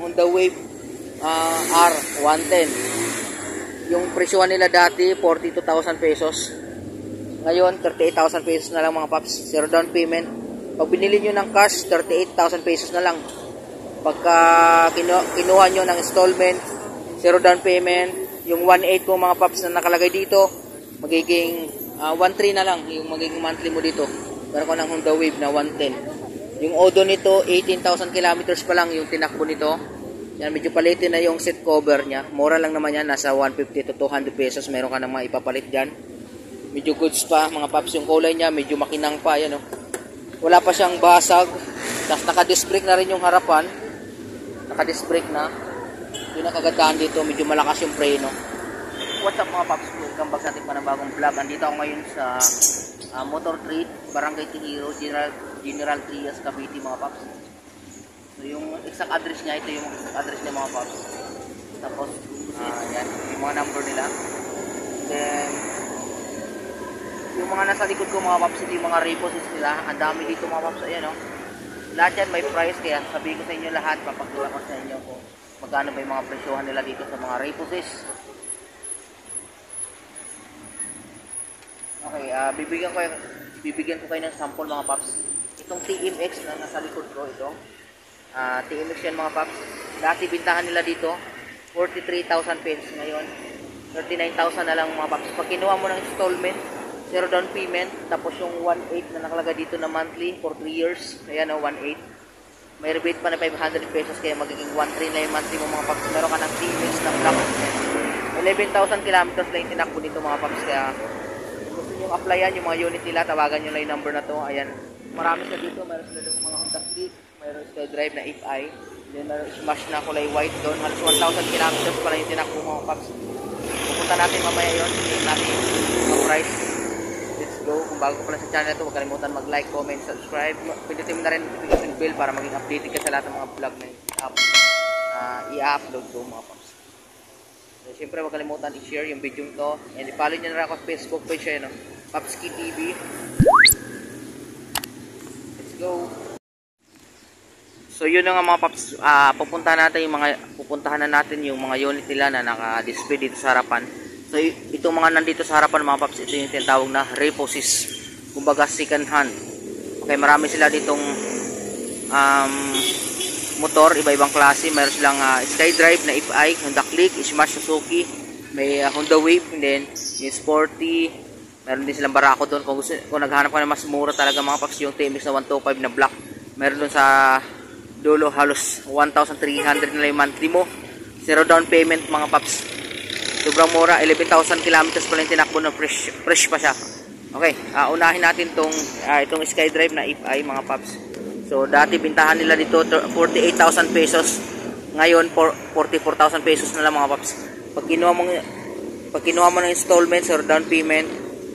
Honda Wave R110. Yung presyohan nila dati 42,000 pesos. Ngayon 38,000 pesos na lang mga paps. Zero down payment. Pag binili nyo ng cash, 38,000 pesos na lang. Pagka kinuha nyo ng installment, zero down payment, yung 1.8 po mga paps na nakalagay dito, magiging 1.3 na lang yung magiging monthly mo dito. Meron ko ng Honda Wave na 110. Yung odo nito, 18,000 kilometers pa lang yung tinakbo nito. Yan, medyo palitin na yung seat cover niya. Mura lang naman yan, nasa 150 to 200 pesos. Meron ka nang mga ipapalit dyan. Medyo goods pa mga paps. Yung kulay niya, medyo makinang pa. Yan, oh. Wala pa siyang basag. Tapos naka-disc brake na rin yung harapan. Naka-disc brake na. Yung nakagandaan dito, medyo malakas yung preno. What's up mga paps? Welcome back sa ating panibagong vlog. Andito ako ngayon sa Motor Trade, Barangay Tihiro, General Trias, Cavite mga paps. So yung exact address niya, ito yung exact address niya mga paps. Tapos, yan, yung mga number nila. Then, yung mga nasa likod ko mga paps, ito yung mga repos nila. Ang dami dito mga paps, ayan o. Lahat yan may price, kaya sabihin ko sa inyo lahat, papakita ko sa inyo kung magkano ba yung mga presyohan nila dito sa mga reposes. Okay, bibigyan ko kayo ng sample mga paps. Itong TMX na nasa likod ko, ito. TMX yan mga paps. Dati bintahan nila dito 43,000 pesos. Ngayon 39,000 na lang mga paps. Pag kinuha mo ng installment, zero down payment, tapos yung 1.8 na nakalagay dito na monthly for 3 years, ayan o, 1.8. May rebate pa na 500 pesos, kaya magiging 1.3 na yung monthly mo mga paps. Meron ka ng TMX na black. 11,000 kilometers lang yung tinakbo dito mga paps. Kaya gusto nyo applyan yung mga unit nila, tawagan nyo lang yung number na to. Ayan, marami sila dito. Meron sila dito mga Honda Click, mayroon sila drive na FI, then mayroon smash na kulay white doon. Halos 1,000 kilometers pala yung tinakbo mga paps. Pupunta natin mamaya yun, tingin natin yung price. Let's go. Kung bago ka pala sa channel ito, huwag kalimutan mag-like, comment, subscribe. Pindutin mo na rin yung bell para maging updated ka sa lahat ng mga vlog na i-upload ko mga paps. So, siyempre huwag kalimutan i-share yung video to, and i-follow nyo na rin ako sa Facebook page, no? Papski TV. Let's go. So yun na nga mga paps, pupuntahan na natin yung mga unit nila na naka-display dito sa harapan. So itong mga nandito sa harapan mga paps, ito yung tinatawag na reposes, kumbaga second hand. Okay, marami sila ditong motor, iba-ibang klase. Mayroon silang SkyDrive na FI, Honda Click, Smash Suzuki, may Honda Wave, and then yung Sporty. Meron din silang Barako doon. Kung naghanap ka na mas mura talaga mga paps, yung TMX na 125 na black, meron doon sa dulo halos 1,300 na yung monthly mo. Zero down payment mga paps. Sobrang mura, 11,000 kilometers pa lang tinakbo na fresh pa siya. Okay, unahin natin itong SkyDrive na FI mga paps. So dati bintahan nila dito 48,000 pesos. Ngayon 44,000 pesos na lang mga paps. Pag kinuha mo ng installments or down payment,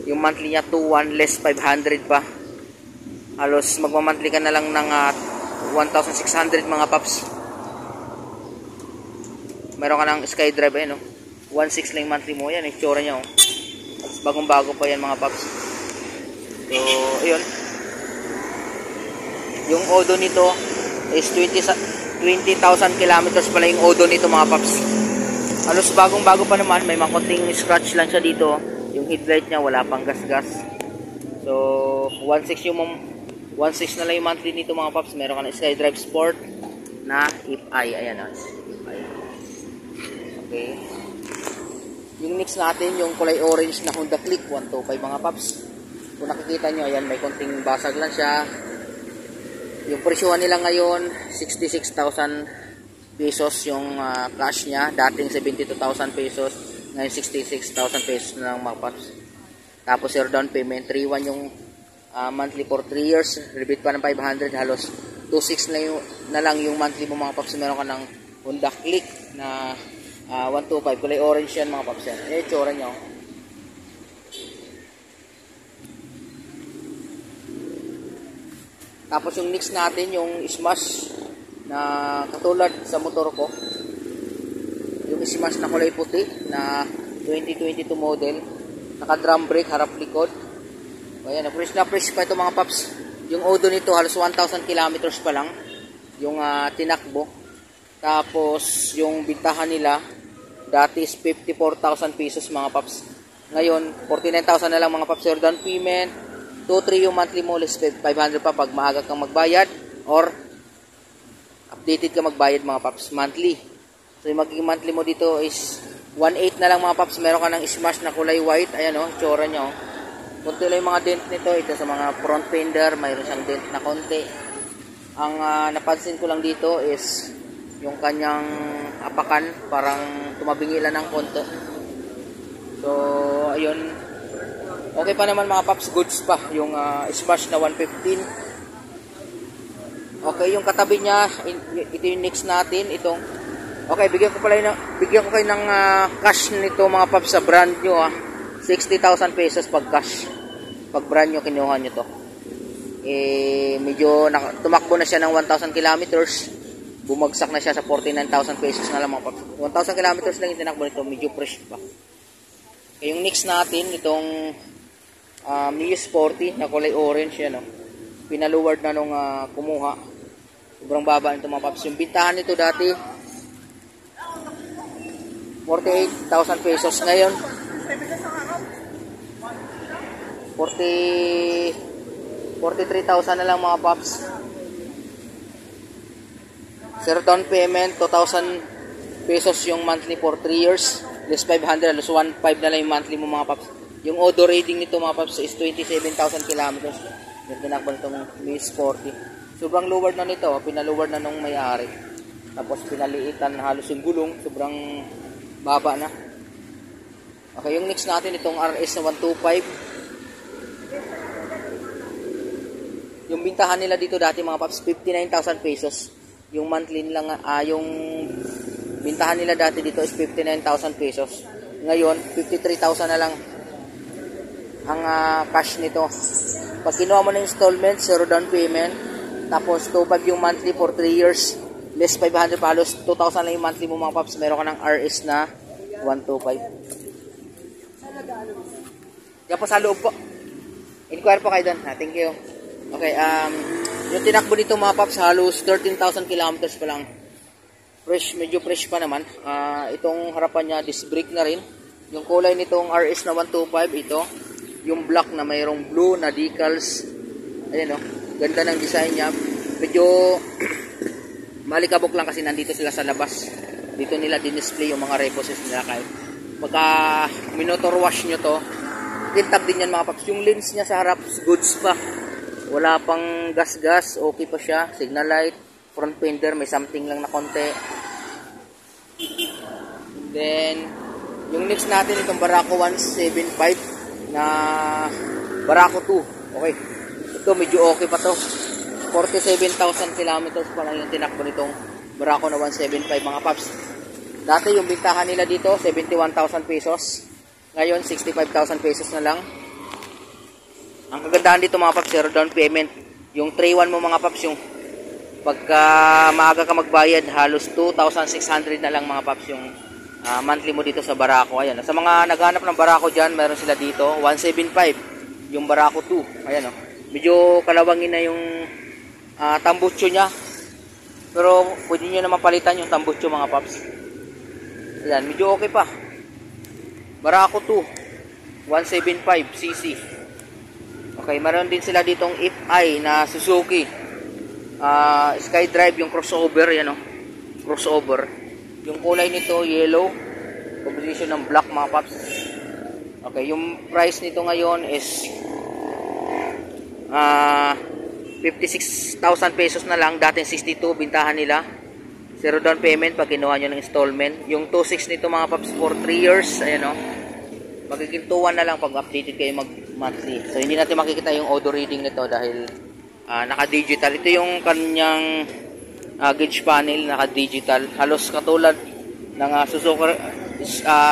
yung monthly niya 2,1 less 500 pa. Halos magma-monthly ka na lang ng 1,600 mga paps. Meron ka ng SkyDrive, no? 1.6 lang monthly mo. Yan, itsura niya, oh. Bagong-bago pa yan mga paps. So, ayun. Yung odo nito is 20,000 kilometers pala yung odo nito mga paps. Halos bagong-bago pa naman. May mga konting scratch lang siya dito. Yung headlight niya wala pang gas-gas. So 1.6 na lang yung monthly nito mga paps. Meron ka na SkyDrive Sport na FI. Ayan, okay. Yung next natin yung kulay orange na Honda Click 125 mga paps. Kung nakikita nyo, ayan, may konting basag lang siya. Yung presyohan nila ngayon 66,000 pesos yung cash niya. Dating 72,000 pesos, ngayon 66,000 pesos na lang mga paps. Tapos zero down payment, 3,1 yung monthly for 3 years, rebate pa ng 500, halos 2,6 na lang yung monthly mo mga paps. Meron ka ng Honda Click na 125, kulay orange yan mga paps yan. Eh, tsura nyo. Tapos yung next natin yung Smash na katulad sa motor ko, yung Smash na kulay puti na 2022 model, naka drum brake, harap likod. Ayan, fresh na fresh pa ito mga paps. Yung odo nito halos 1,000 kilometers pa lang yung tinakbo. Tapos yung bintahan nila dati is 54,000 pesos mga paps. Ngayon 49,000 na lang mga paps. Sir, down payment 2-3 yung monthly mo, less 500 pa pag maaga kang magbayad or updated ka magbayad mga paps monthly. So yung magiging monthly mo dito is 1.8 na lang mga paps. Meron ka ng smash na kulay white. Ayan o, tsura nyo. Kunti lang yung mga dent nito. Ito sa mga front fender, mayroon siyang dent na konti. Ang napansin ko lang dito is yung kanyang apakan, parang tumabingilan ng konti. So, ayun. Okay pa naman mga paps, goods pa. Yung smash na 115. Okay, yung katabi niya, ito yung next natin. Itong, okay, bigyan ko kayo ng cash nito mga paps sa brand nyo. 60,000 pesos pag cash. Pag brand nyo, kinuha nyo to. Medyo tumakbo na siya ng 1,000 kilometers. Bumagsak na siya sa 49,000 pesos na lang mga paps. 1,000 kilometers lang yung tinakbo nito, medyo fresh pa. Okay, yung next natin, itong Mio Sporty na kulay orange yan. Pinaluward na nung kumuha. Sobrang baba nito mga paps. Yung bintahan nito dati 48,000 pesos. Ngayon 43,000 na lang mga paps. Sir, down payment 2,000 pesos yung monthly for 3 years, less 500, less 1.5 na lang yung monthly mo mga paps. Yung auto rating nito mga paps is 27,000 kilometers. Yung tinakbo nitong Mio Sporty. Sobrang lowered na nito, pinaluward na nung may-ari. Tapos pinaliitan halos yung gulong, sobrang baba na. Okay, yung next natin itong RS na 125. Yung bintahan nila dito dati mga paps 59,000 pesos. Yung monthly lang yung bintahan nila dati dito is 59,000 pesos. Ngayon 53,000 na lang ang cash nito. Pag kinuha mo na installment, zero down payment, tapos 2.5 yung monthly for 3 years, less 500 palos, 2,000 lang yung monthly mo mga paps. Meron ka ng RS na 125. Yan po sa loob po. Inquire po kayo doon. Thank you. Okay, yung tinakbo dito mga paps, halos 13,000 kilometers pa lang. Fresh, medyo fresh pa naman. Itong harapan niya, disc brake na rin. Yung kulay nitong RS na 125, ito. Yung black na mayroong blue na decals. Ayan o, ganda ng design niya. Medyo malikabok lang kasi nandito sila sa labas. Dito nila din-display yung mga reposes nila. Kahit pagka minotor wash nyo to, tintab din yan mga paps. Yung lens niya sa harap, goods pa. Wala pang gas-gas, okay pa siya. Signal light, front fender, may something lang na konti. Then, yung next natin, itong Barako 175 na Barako 2. Okay. Ito, medyo okay pa to. 47,000 kilometers pa lang yung tinakbo nitong Barako na 175 mga paps. Dati yung bintahan nila dito, 71,000 pesos. Ngayon, 65,000 pesos na lang. Ang kagandahan dito mga paps, zero down payment. Yung 3-1 mo mga paps, yung pagka maaga ka magbayad, halos 2,600 na lang mga paps yung monthly mo dito sa Barako. Ayan. Sa mga naghanap ng Barako dyan, meron sila dito, 175. Yung Barako 2. Ayan o. Medyo kalawangin na yung tambucho nya. Pero pwede nyo naman palitan yung tambucho mga paps. Ayan, medyo okay pa. Barako 2, 175cc. Okay, meron din sila ditong FI na Suzuki SkyDrive, yung crossover, yan o, crossover. Yung kulay nito yellow, combination ng black mga paps. Okay, yung price nito ngayon is 56,000 pesos na lang. Dating 62 bintahan nila. Zero down payment pag kinuha nyo ng installment. Yung 2.6 nito mga paps for 3 years, ayan o, magiging 2.1 na lang pag updated kayo mag monthly. So hindi natin makikita yung auto reading nito dahil naka-digital. Ito yung kanyang gauge panel, naka-digital. Halos katulad ng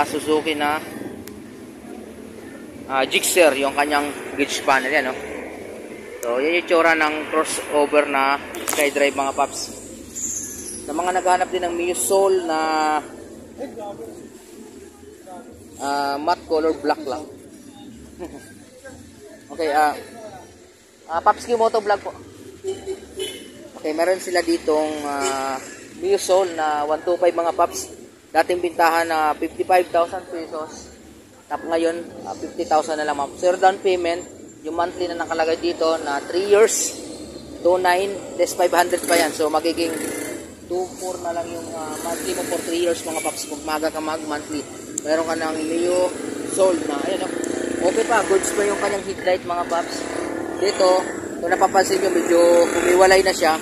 Suzuki na Gixxer, yung kanyang gauge panel yan, no? So yan yung tsura ng crossover na SkyDrive mga paps. Sa mga naghahanap din ng Mio Soul na matte color black lang. Okay, Paps Q Moto Vlog po. Okay, meron sila ditong Mio Soul na 125 mga paps. Dating bintahan na 55,000 pesos. Tapos ngayon, 50,000 na lang mga paps. Zero down payment. Yung monthly na nakalagay dito na 3 years, 2,900, less 500 pa yan. So magiging 2,400 na lang yung monthly mo for 3 years mga paps. Kung maga ka mag-monthly. Meron ka ng Mio Soul na, ayan o. Okay pa, goods pa yung kanyang headlight mga paps. Dito, kung napapansin nyo, medyo humiwalay na siya.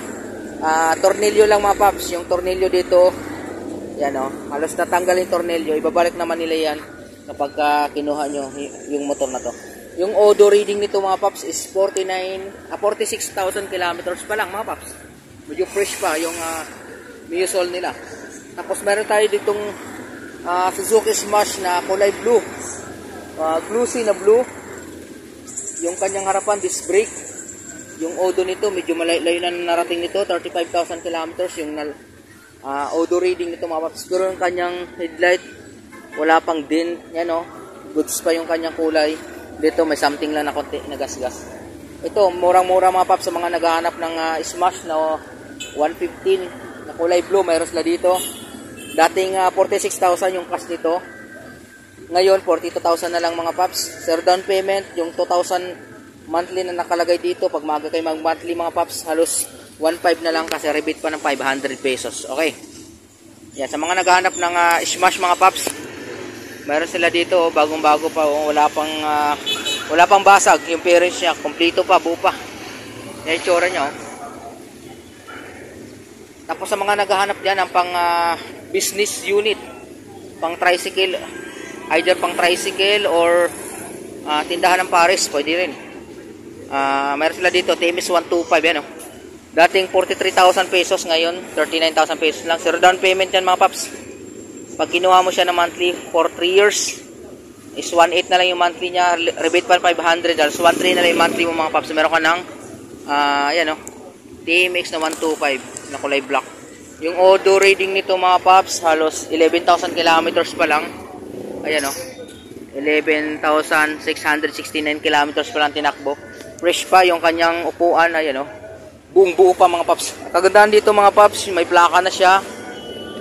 Tornilyo lang mga paps. Yung tornilyo dito, yan o, halos natanggal yung tornilyo. Ibabalik naman nila yan kapag kinuha nyo yung motor na to. Yung odo reading nito mga paps is 46,000 kilometers pa lang mga paps. Medyo fresh pa yung Mio Soul nila. Tapos meron tayo ditong Suzuki Smash na kulay blue. Glossy na blue. Yung kanyang harapan, disc brake. Yung odo nito, medyo malayo na narating nito, 35,000 kilometers. Yung odo reading nito mga paps. Pero yung kanyang headlight, wala pang din. Yan o, goods pa yung kanyang kulay. Dito may something lang na konti na gas-gas. Ito, murang-mura mga paps sa mga naghahanap ng Smash na 115 na kulay blue. Mayroon sila dito. Dating 46,000 yung cash nito. Ngayon, 42,000 na lang mga paps. Zero down payment, yung 2,000 monthly na nakalagay dito. Pag maga kayo mag-monthly mga paps, halos 1,500 na lang kasi rebate pa ng 500 pesos. Okay. Yan, sa mga naghahanap ng Smash mga paps, meron sila dito, bagong-bago pa. Wala pang basag. Yung parents niya, kompleto pa, buo pa. Yan yung tsura niya. Tapos sa mga naghahanap dyan ng pang business unit, pang tricycle, either pang tricycle or tindahan ng pares, pwede rin. Meron sila dito, TMS 125 yan o. Dating 43,000 pesos, ngayon 39,000 pesos lang. Zero down payment yan mga paps. Pag kinuha mo siya na monthly for 3 years, is 1,800 na lang yung monthly niya. Rebate pa 500, halos 1,300 na lang yung monthly mo mga paps. Meron ka ng yan o, TMX na 125 na kulay black. Yung odo rating nito mga paps, halos 11,000 kilometers pa lang. Ayan o, 11,669 kilometers pa lang tinakbo. Fresh pa yung kanyang upuan. Ayan o, buong buo pa mga paps. Kagandahan dito mga paps, may plaka na siya.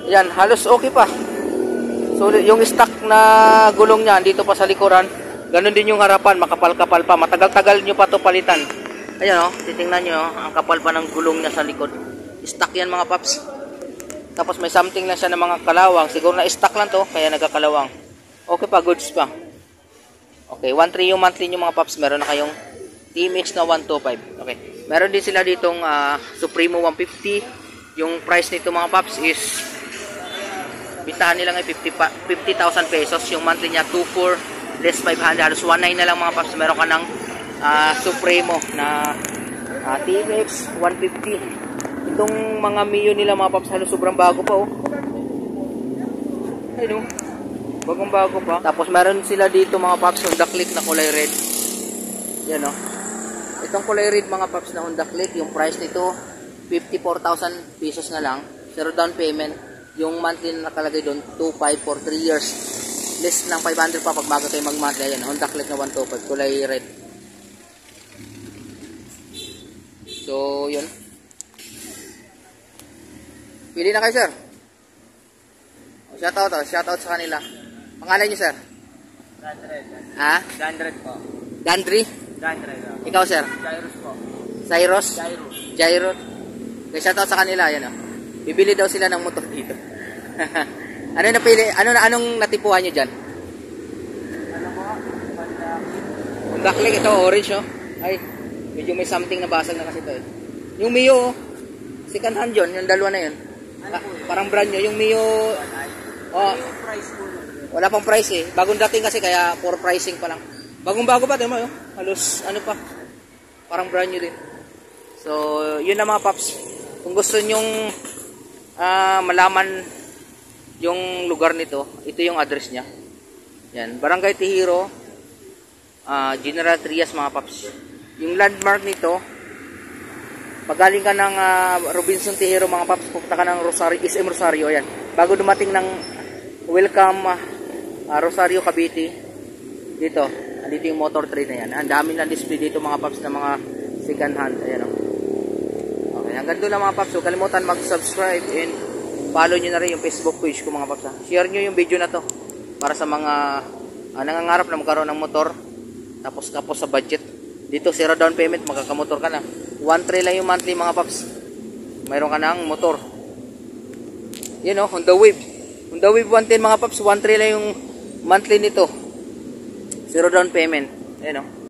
Ayan, halos okay pa. So yung stock na gulong niya dito pa sa likuran, ganun din yung harapan, makapal-kapal pa. Matagal-tagal nyo pa to palitan. Ayan o, titingnan nyo, ang kapal pa ng gulong niya sa likod. Stock yan mga paps. Tapos may something lang siya ng mga kalawang. Siguro na stock lang to, kaya nagkakalawang. Okay pa, goods pa. Okay, 1,300 yung monthly nyo mga paps. Meron na kayong TMX na 125. Okay, meron din sila ditong Supremo 150. Yung price nito mga paps is bintahan nila ngayon 50,000 pesos. Yung monthly niya 2,400 less 500, halos 1,900 na lang mga paps. Meron ka ng Supremo na TMX 150. Itong mga Mio nila mga paps, halos sobrang bago pa oh. Ayun oh, bagong bago pa. Tapos meron sila dito mga paps, Honda Click na kulay red. Yan oh, itong kulay red mga paps na Honda Click, yung price nito 54,000 pesos na lang. Zero down payment. Yung monthly na nakalagay doon 2,500 for 3 years, less ng 500 pa pag bago kayo mag-monthly. Ayan, Honda Click na 125 kulay red. So yun, pili na kayo sir. Shoutout sa kanila. Pangalan niyo sir? Dandred. Ha? Dandred po. Dandri? Dandred. Ikaw sir? Jairus po. Cyrus? Jairus. Jairus? Okay, shoutout sa kanila. Yan oh. Bibili daw sila ng motor dito. Ano napili? Anong natipuhan niyo dyan? Ano po? Honda Click, ito orange oh. Ay, medyo may something na basag na kasi ito eh. Yung Mio, second hand yun, yung dalawa na yun. Parang brand nyo. Yung Mio, oh, Price po. wala pang price eh. Bagong dating kasi kaya for pricing pa lang. Bagong bago pa, tingnan mo, halos ano pa, parang brand new din. So, yun na mga paps. Kung gusto nyong malaman yung lugar nito, ito yung address niya. Yan, Barangay Tihiro, General Trias mga paps. Yung landmark nito, pag galing ka ng Robinson Tihiro mga paps, pupunta ka ng Rosario, SM Rosario, yan. Bago dumating ng Welcome Rosario Cavite, dito yung motor trade na yan. Ang dami na display dito mga paps na mga second hand. Ayan o. Okay, hanggang doon lang mga paps. Huwag kalimutan mag-subscribe and follow nyo na rin yung Facebook page ko mga paps ha. Share nyo yung video na to para sa mga nangangarap na magkaroon ng motor tapos kapos sa budget. Dito 0 down payment, magkakamotor ka na. 1.3 lang yung monthly mga paps. Mayroon ka ng motor. Yun o, Honda Wave. Honda Wave 110 mga paps, 1.3 lang yung monthly nito. 0 down payment. Ayan o.